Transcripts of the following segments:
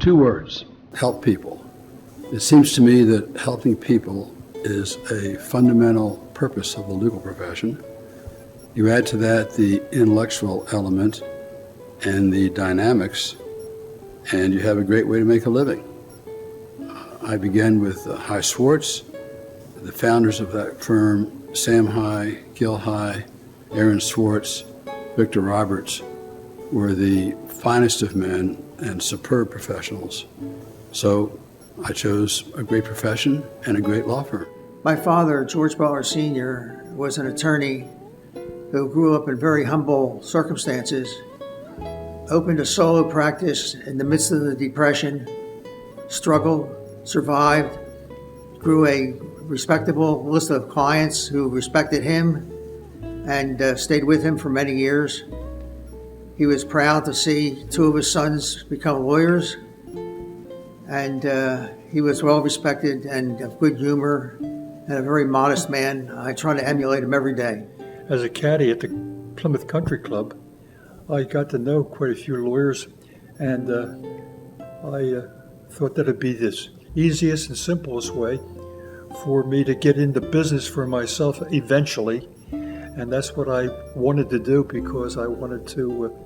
Two words: help people. It seems to me that helping people is a fundamental purpose of the legal profession. You add to that the intellectual element and the dynamics, and you have a great way to make a living. I began with High Swartz. The founders of that firm, Sam High, Gil High, Aaron Swartz, Victor Roberts, were the finest of men and superb professionals. So I chose a great profession and a great law firm. My father, George Butler Sr., was an attorney who grew up in very humble circumstances, opened a solo practice in the midst of the Depression, struggled, survived, grew a respectable list of clients who respected him and stayed with him for many years. He was proud to see two of his sons become lawyers, and he was well respected and of good humor and a very modest man. I try to emulate him every day. As a caddy at the Plymouth Country Club, I got to know quite a few lawyers, and I thought that it'd be this easiest and simplest way for me to get into business for myself eventually. And that's what I wanted to do because I wanted to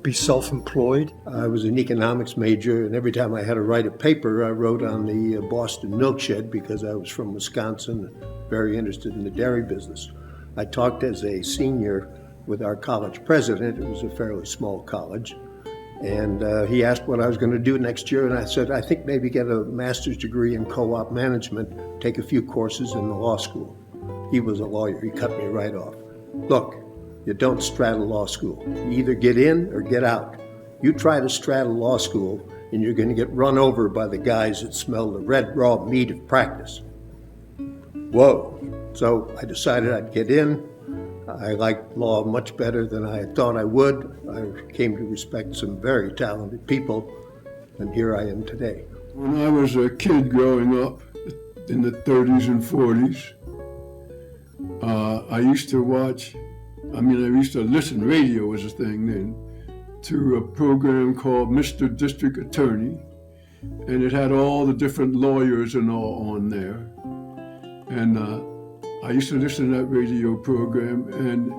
be self-employed. I was an economics major, and every time I had to write a paper, I wrote on the Boston Milk Shed because I was from Wisconsin, very interested in the dairy business. I talked as a senior with our college president. It was a fairly small college. And he asked what I was going to do next year, and I said, I think maybe get a master's degree in co-op management, take a few courses in the law school. He was a lawyer. He cut me right off. Look, you don't straddle law school. You either get in or get out. You try to straddle law school, and you're going to get run over by the guys that smell the red raw meat of practice. Whoa. So I decided I'd get in. I liked law much better than I had thought I would. I came to respect some very talented people, and here I am today. When I was a kid growing up in the 30s and 40s, I used to listen, radio was a thing then, to a program called Mr. District Attorney, and it had all the different lawyers and all on there. And I used to listen to that radio program, and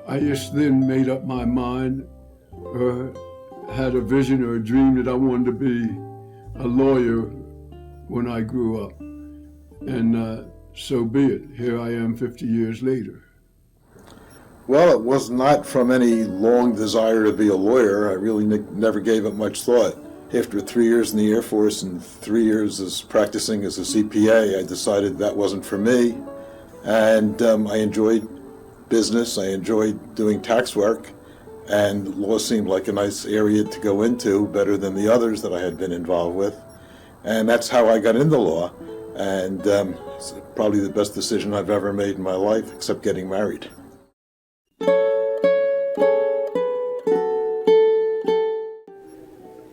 I just then made up my mind or had a vision or a dream that I wanted to be a lawyer when I grew up. And so be it. Here I am 50 years later. Well, it was not from any long desire to be a lawyer. I really never gave it much thought. After 3 years in the Air Force and 3 years as practicing as a CPA, I decided that wasn't for me. And I enjoyed business, I enjoyed doing tax work, and law seemed like a nice area to go into, better than the others that I had been involved with. And that's how I got into law, and it's probably the best decision I've ever made in my life, except getting married.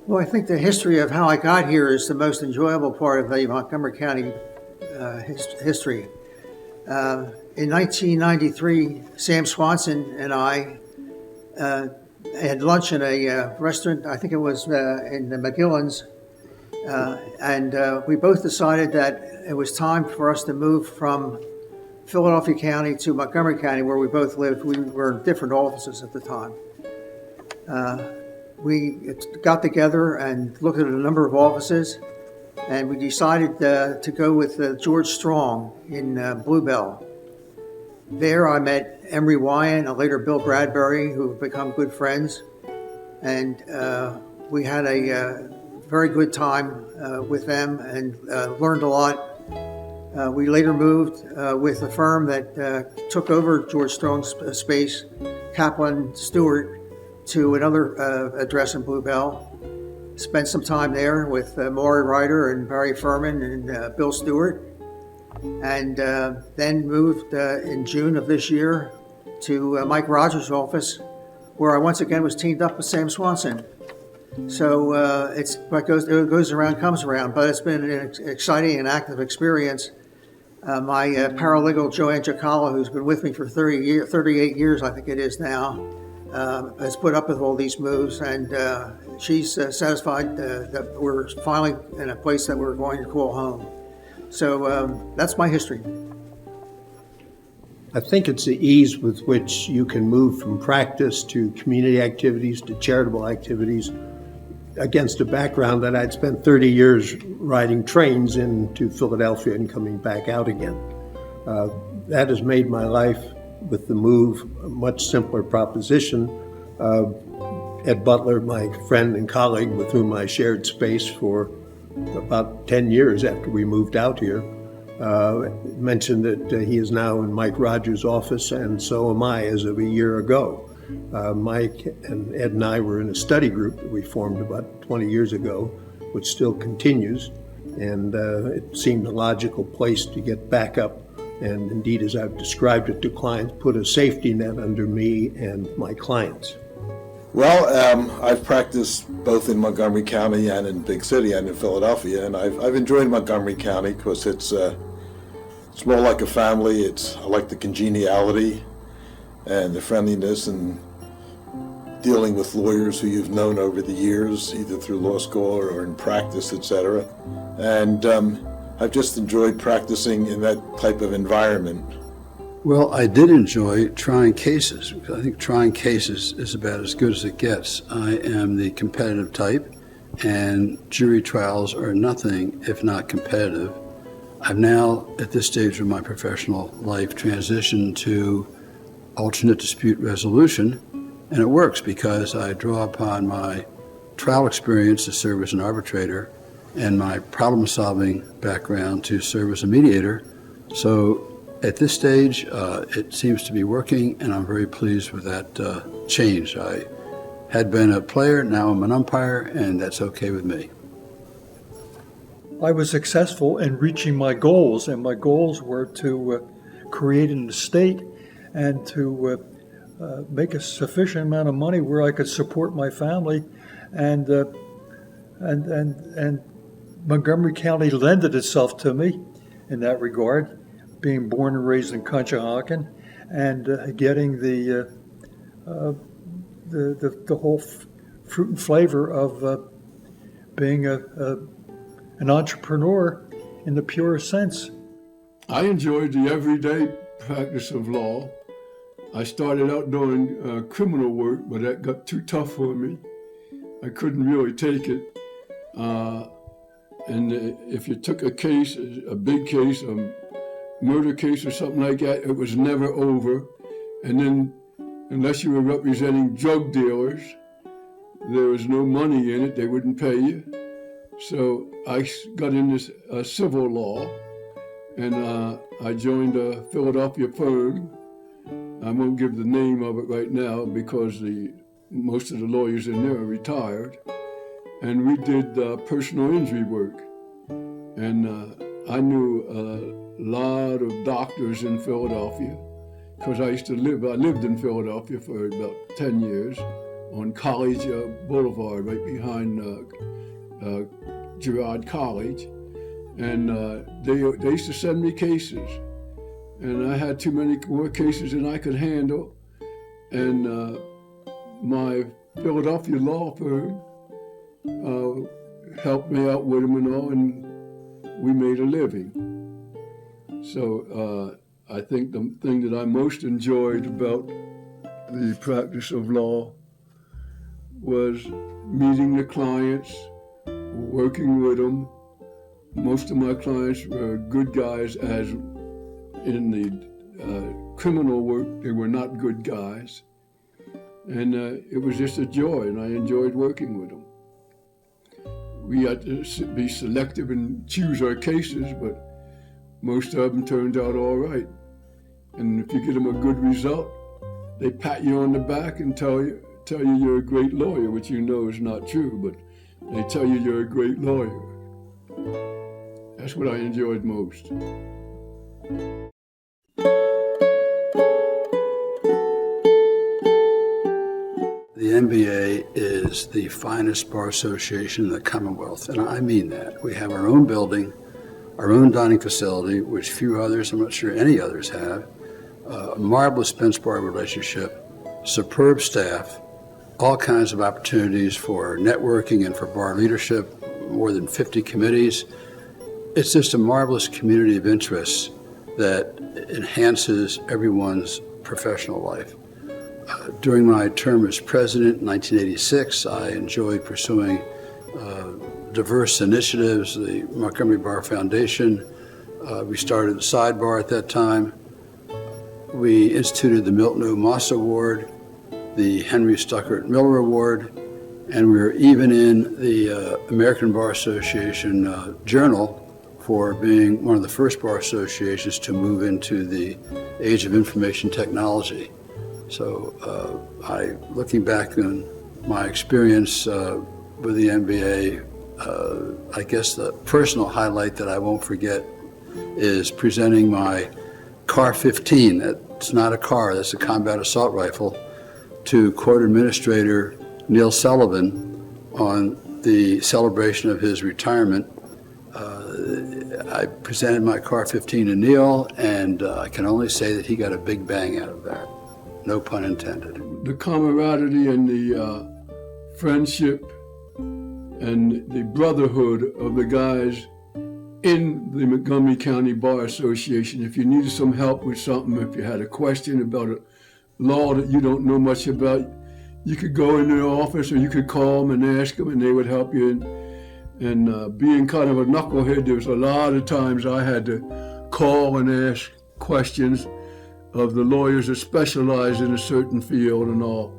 Well, I think the history of how I got here is the most enjoyable part of the Montgomery County history. In 1993, Sam Swanson and I had lunch in a restaurant, I think it was in the McGillin's, and we both decided that it was time for us to move from Philadelphia County to Montgomery County, where we both lived. We were in different offices at the time. We got together and looked at a number of offices, and we decided to go with George Strong in Bluebell. There I met Emery Wyan and later Bill Bradbury, who have become good friends, and we had a very good time with them and learned a lot. We later moved with a firm that took over George Strong's space, Kaplan Stewart, to another address in Bluebell. Spent some time there with Maury Ryder and Barry Furman and Bill Stewart, and then moved in June of this year to Mike Rogers' office, where I once again was teamed up with Sam Swanson. So it's what goes around comes around, but it's been an exciting and active experience. My paralegal, Joanne Giacala, who's been with me for 38 years, I think it is now, has put up with all these moves, and she's satisfied that we're finally in a place that we're going to call home. So that's my history. I think it's the ease with which you can move from practice to community activities to charitable activities against a background that I'd spent 30 years riding trains into Philadelphia and coming back out again. That has made my life with the move a much simpler proposition. Ed Butler, my friend and colleague with whom I shared space for about 10 years after we moved out here, mentioned that he is now in Mike Rogers' office, and so am I as of a year ago. Mike and Ed and I were in a study group that we formed about 20 years ago, which still continues, and it seemed a logical place to get back up, and indeed, as I've described it to clients, put a safety net under me and my clients. Well, I've practiced both in Montgomery County and in Big City and in Philadelphia, and I've enjoyed Montgomery County because it's more like a family. I like the congeniality and the friendliness and dealing with lawyers who you've known over the years, either through law school or in practice, etc. And I've just enjoyed practicing in that type of environment. Well, I did enjoy trying cases. I think trying cases is about as good as it gets. I am the competitive type, and jury trials are nothing if not competitive. I've now, at this stage of my professional life, transitioned to alternate dispute resolution, and it works because I draw upon my trial experience to serve as an arbitrator and my problem-solving background to serve as a mediator. So at this stage, it seems to be working, and I'm very pleased with that change. I had been a player, now I'm an umpire, and that's okay with me. I was successful in reaching my goals, and my goals were to create an estate and to make a sufficient amount of money where I could support my family, and Montgomery County lended itself to me in that regard, being born and raised in Conshohocken, and getting the whole fruit and flavor of being an entrepreneur in the purest sense. I enjoyed the everyday practice of law. I started out doing criminal work, but that got too tough for me. I couldn't really take it. And if you took a case, a big case, a murder case or something like that, it was never over. And then, unless you were representing drug dealers, there was no money in it, they wouldn't pay you. So I got into civil law, and I joined a Philadelphia firm. I won't give the name of it right now because most of the lawyers in there are retired. And we did personal injury work. And I knew a lot of doctors in Philadelphia because I lived in Philadelphia for about 10 years on College Boulevard, right behind Girard College. And they used to send me cases. And I had too many more cases than I could handle. And my Philadelphia law firm helped me out with them and all, and we made a living. So I think the thing that I most enjoyed about the practice of law was meeting the clients, working with them. Most of my clients were good guys, as in the criminal work, they were not good guys. And it was just a joy, and I enjoyed working with them. We had to be selective and choose our cases, but most of them turned out all right. And if you get them a good result, they pat you on the back and tell you you're a great lawyer, which you know is not true, but they tell you you're a great lawyer. That's what I enjoyed most. The NBA is the finest bar association in the Commonwealth, and I mean that. We have our own building, our own dining facility, which few others, I'm not sure any others have, a marvelous bench bar relationship, superb staff, all kinds of opportunities for networking and for bar leadership, more than 50 committees. It's just a marvelous community of interests that enhances everyone's professional life. During my term as president in 1986, I enjoyed pursuing diverse initiatives, the Montgomery Bar Foundation. We started the Sidebar at that time. We instituted the Milton O. Moss Award, the Henry Stuckert Miller Award, and we were even in the American Bar Association Journal for being one of the first bar associations to move into the age of information technology. So looking back on my experience with the MBA, I guess the personal highlight that I won't forget is presenting my CAR 15. That's not a car, that's a combat assault rifle, to Court Administrator Neil Sullivan on the celebration of his retirement. I presented my CAR 15 to Neil, and I can only say that he got a big bang out of that. No pun intended. The camaraderie and the friendship and the brotherhood of the guys in the Montgomery County Bar Association. If you needed some help with something, if you had a question about a law that you don't know much about, you could go in their office or you could call them and ask them, and they would help you. And being kind of a knucklehead, there was a lot of times I had to call and ask questions of the lawyers that specialize in a certain field and all,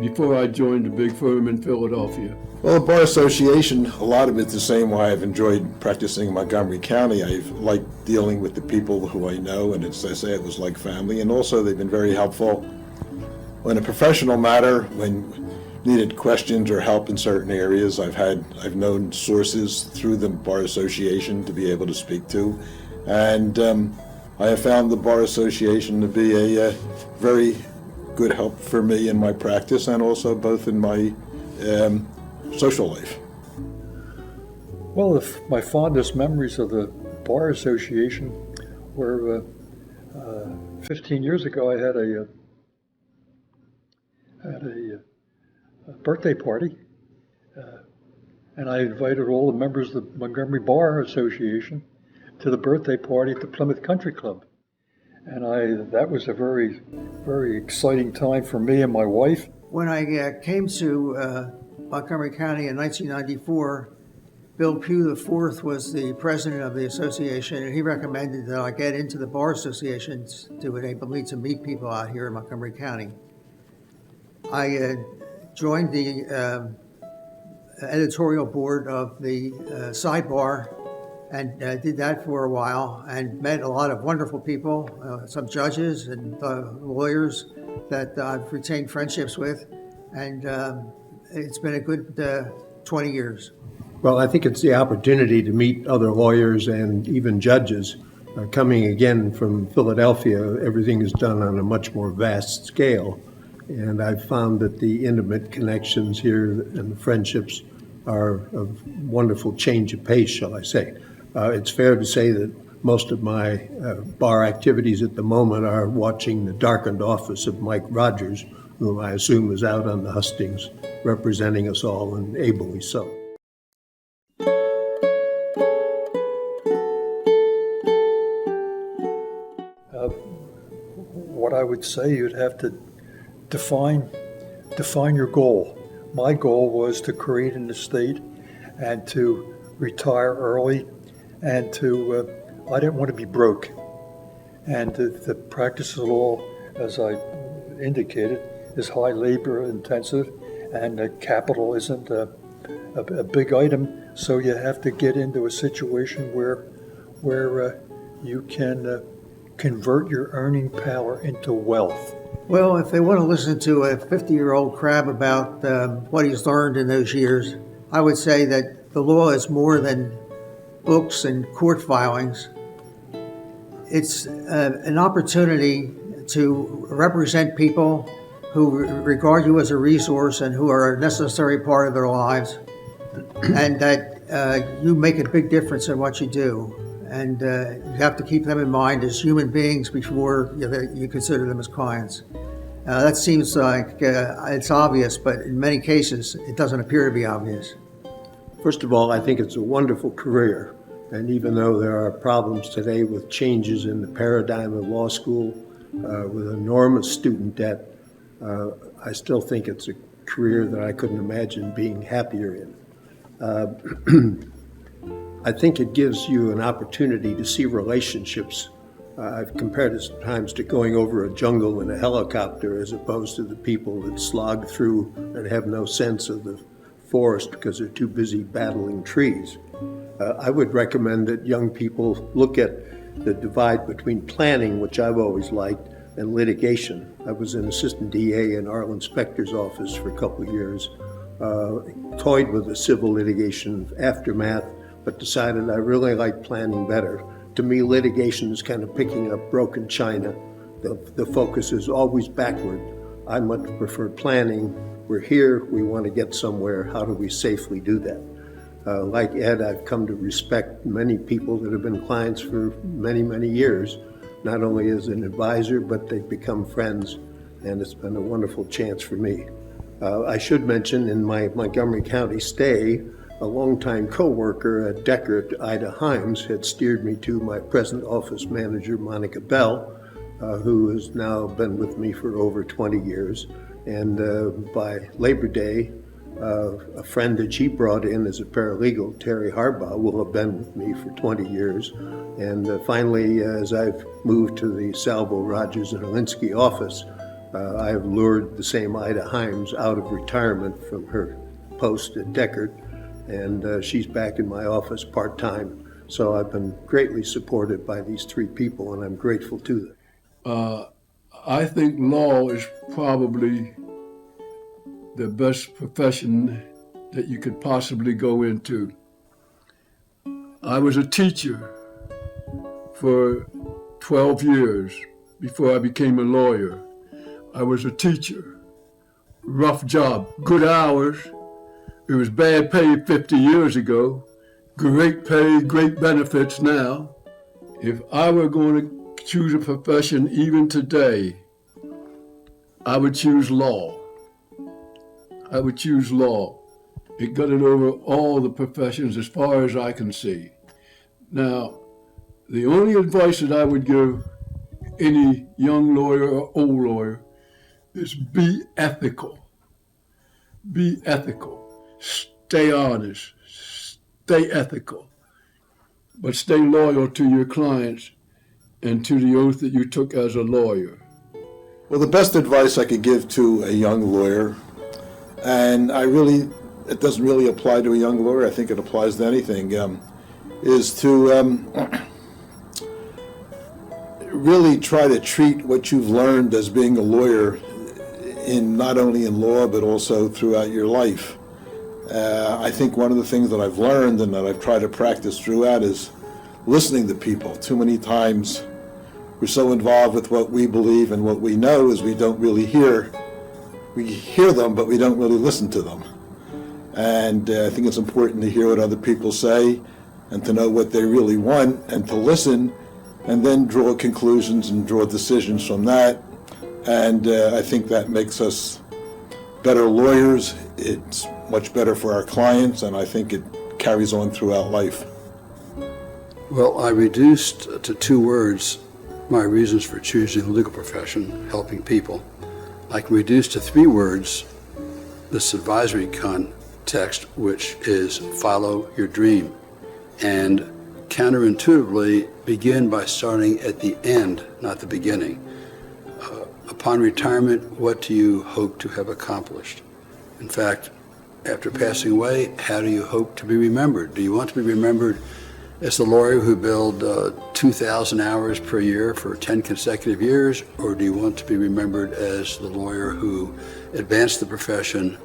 before I joined the big firm in Philadelphia. Well, the Bar Association, a lot of it's the same way I've enjoyed practicing in Montgomery County. I've liked dealing with the people who I know, and it's, I say, it was like family. And also they've been very helpful in a professional matter when needed questions or help in certain areas. I've known sources through the Bar Association to be able to speak to. And I have found the Bar Association to be a very good help for me in my practice and also both in my social life. Well, my fondest memories of the Bar Association were 15 years ago. I had a birthday party, and I invited all the members of the Montgomery Bar Association to the birthday party at the Plymouth Country Club. And that was a very, very exciting time for me and my wife. When I came to Montgomery County in 1994, Bill Pugh IV was the president of the association, and he recommended that I get into the Bar Association to enable me to meet people out here in Montgomery County. I joined the editorial board of the Sidebar, and did that for a while and met a lot of wonderful people, some judges and lawyers that I've retained friendships with, and it's been a good 20 years. Well, I think it's the opportunity to meet other lawyers and even judges. Coming again from Philadelphia, everything is done on a much more vast scale. And I've found that the intimate connections here and the friendships are of wonderful change of pace, shall I say. It's fair to say that most of my bar activities at the moment are watching the darkened office of Mike Rogers, whom I assume is out on the hustings representing us all, and ably so. What I would say, you'd have to define your goal. My goal was to create an estate and to retire early, and I didn't want to be broke. And the practice of law, as I indicated, is high labor intensive, and capital isn't a big item. So you have to get into a situation where you can convert your earning power into wealth. Well, if they want to listen to a 50-year-old crab about what he's learned in those years, I would say that the law is more than books and court filings. It's an opportunity to represent people who regard you as a resource and who are a necessary part of their lives, and that you make a big difference in what you do. And you have to keep them in mind as human beings before you consider them as clients. That seems like it's obvious, but in many cases, it doesn't appear to be obvious. First of all, I think it's a wonderful career. And even though there are problems today with changes in the paradigm of law school, with enormous student debt, I still think it's a career that I couldn't imagine being happier in. I think it gives you an opportunity to see relationships. I've compared it sometimes to going over a jungle in a helicopter as opposed to the people that slog through and have no sense of the forest because they're too busy battling trees. I would recommend that young people look at the divide between planning, which I've always liked, and litigation. I was an assistant DA in our inspector's office for a couple of years, toyed with the civil litigation aftermath, but decided I really like planning better. To me, litigation is kind of picking up broken china. The focus is always backward. I much prefer planning. We're here, we want to get somewhere. How do we safely do that? Like Ed, I've come to respect many people that have been clients for many, many years, not only as an advisor, but they've become friends, and it's been a wonderful chance for me. I should mention in my Montgomery County stay, a longtime co-worker at Deckert, Ida Himes, had steered me to my present office manager, Monica Bell, who has now been with me for over 20 years. And by Labor Day, a friend that she brought in as a paralegal, Terry Harbaugh, will have been with me for 20 years. And finally, as I've moved to the Salvo, Rogers, and Alinsky office, I have lured the same Ida Himes out of retirement from her post at Deckert, and she's back in my office part-time. So I've been greatly supported by these three people, and I'm grateful to them. I think law is probably the best profession that you could possibly go into. I was a teacher for 12 years before I became a lawyer. I was a teacher. Rough job, good hours. It was bad pay 50 years ago. Great pay, great benefits now. If I were going to choose a profession even today, I would choose law. I would choose law. It got it over all the professions as far as I can see. Now, the only advice that I would give any young lawyer or old lawyer is be ethical. Be ethical. Stay honest. Stay ethical. But stay loyal to your clients and to the oath that you took as a lawyer. Well, the best advice I could give to a young lawyer, and it doesn't really apply to a young lawyer, I think it applies to anything, is to really try to treat what you've learned as being a lawyer in not only in law but also throughout your life. I think one of the things that I've learned and that I've tried to practice throughout is listening to people. Too many times we're so involved with what we believe and what we know is we don't really hear. We hear them, but we don't really listen to them. And I think it's important to hear what other people say and to know what they really want and to listen and then draw conclusions and draw decisions from that. And I think that makes us better lawyers. It's much better for our clients, and I think it carries on throughout life. Well, I reduced to 2 words my reasons for choosing the legal profession, helping people. I can reduce to 3 words this advisory context, which is follow your dream. And counterintuitively, begin by starting at the end, not the beginning. Upon retirement, what do you hope to have accomplished? In fact, after passing away, how do you hope to be remembered? Do you want to be remembered as the lawyer who billed 2,000 hours per year for 10 consecutive years, or do you want to be remembered as the lawyer who advanced the profession,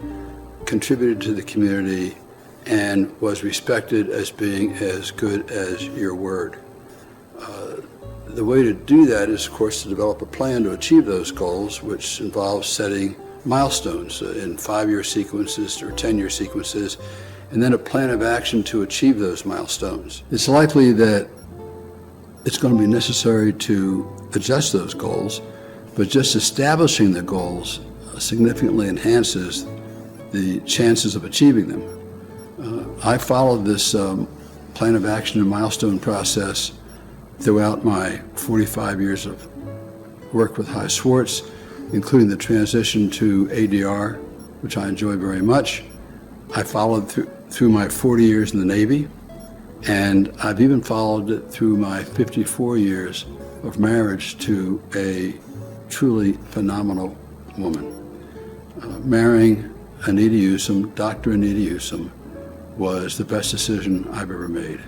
contributed to the community, and was respected as being as good as your word? The way to do that is, of course, to develop a plan to achieve those goals, which involves setting milestones in 5-year sequences or 10-year sequences, and then a plan of action to achieve those milestones. It's likely that it's going to be necessary to adjust those goals but just establishing the goals significantly enhances the chances of achieving them. I followed this plan of action and milestone process throughout my 45 years of work with High Schwartz, including the transition to ADR, which I enjoy very much. I followed through my 40 years in the Navy, and I've even followed it through my 54 years of marriage to a truly phenomenal woman. Marrying Anita Usum, Dr. Anita Usum, was the best decision I've ever made.